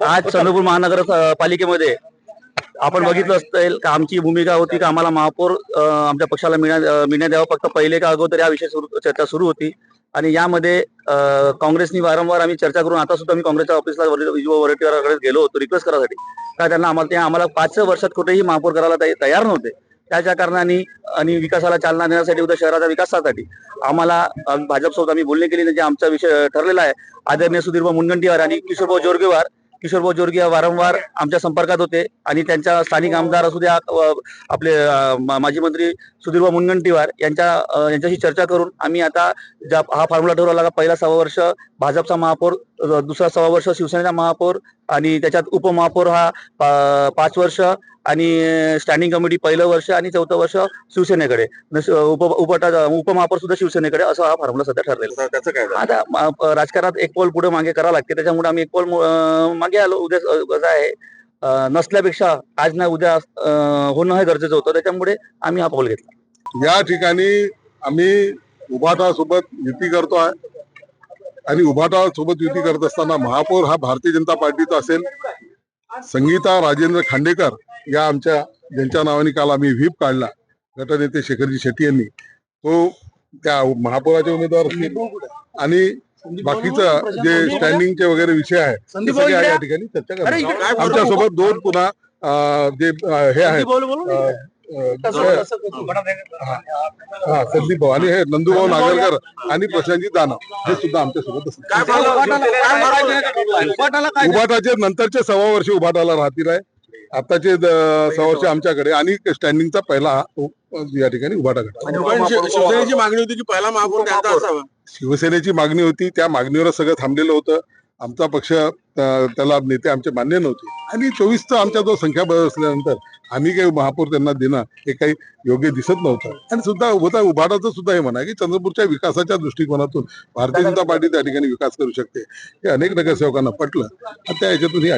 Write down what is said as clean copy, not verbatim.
आज चंद्रपूर महानगरपालिकेमध्ये आपण बघितलं असेल का आमची भूमिका होती का आम्हाला महापौर आमच्या पक्षाला मिळण्यात द्यावं. फक्त पहिले का अगोदर या विषय चर्चा सुरू होती आणि यामध्ये काँग्रेसनी वारंवार आम्ही चर्चा करून आता सुद्धा मी काँग्रेसच्या ऑफिसला विजू वडेट्टीवारांकडे गेलो होतो रिक्वेस्ट करासाठी का त्यांना आम्हाला 5 वर्षात कुठेही महापौर करायला तयार नव्हते. त्याच्या कारणाने आणि विकासाला चालना देण्यासाठी उद्या शहराच्या विकासासाठी आम्हाला भाजपसोबत आम्ही बोलणी केली. जे आमचा विषय ठरलेला आहे आदरणीय सुधीरभाऊ मुनगंटीवार आणि किशोरभाऊ जोरगेवार वारंवार आमच्या संपर्कात होते आणि त्यांच्या स्थानिक आमदार असू द्या आपले माजी मंत्री सुधीरभाऊ मुनगंटीवार यांच्याशी चर्चा करून आम्ही आता हा फॉर्म्युला ठरवला का पहिला 6 वर्ष भाजपचा महापौर, दुसरा 6 वर्ष शिवसेनेचा महापौर आणि त्याच्यात उपमहापौर हा 5 वर्ष आणि स्टँडिंग कमिटी पहिलं वर्ष आणि 4थं वर्ष शिवसेनेकडे, उपमहापौर सुद्धा शिवसेनेकडे, असं हा फॉर्म्युला सध्या ठरलेला. त्याचं काय आता राजकारणात एक पाऊल पुढे मागे करावं लागते, त्याच्यामुळे आम्ही एक पाऊल मागे आलो. उद्या कसं आहे नसल्यापेक्षा आज ना उद्या होणं हे गरजेचं होतं, त्याच्यामुळे आम्ही हा पाऊल घेतला. या ठिकाणी आम्ही उभाटा सोबत युती करतोय आणि उभाटा सोबत युती करत असताना महापौर हा भारतीय जनता पार्टीचा असेल. संगीता राजेंद्र खांडेकर या ज्यांच्या नावाने काल आम्ही व्हीप काढला गटनेते शेखरजी शेट्टी यांनी, तो त्या महापौराचे उमेदवार असतील आणि बाकीचं जे स्टँडिंगचे वगैरे विषय आहे ते सगळे या ठिकाणी चर्चा करणार. आमच्यासोबत 2 पुन्हा जे हे आहेत संदीप भाऊ आणि हे नंदूभाऊ नागरकर आणि प्रशांतजी दानव हे सुद्धा आमच्यासोबत असतील. उभाटाचे नंतरचे 6 वर्ष उभाटाला राहतील आहे. आताचे 6 वर्ष आमच्याकडे आणि स्टँडिंगचा पहिला या ठिकाणी उभाटा गट. शिवसेनेची मागणी होती की पहिला महापौर त्यांचा असावा. शिवसेनेची मागणी होती, त्या मागणीवर सगळं थांबलेलं होतं. आमचा पक्ष त्याला नेते आमचे मान्य नव्हते आणि 24चा आमच्या जो संख्याबळ असल्यानंतर आम्ही काही महापौर त्यांना देणं हे काही योग्य दिसत नव्हतं. आणि सुद्धा उभाटाचं सुद्धा हे म्हणा की चंद्रपूरच्या विकासाच्या दृष्टिकोनातून भारतीय जनता पार्टी त्या ठिकाणी विकास करू शकते हे अनेक नगरसेवकांना पटलं. त्या ह्याच्यातून ही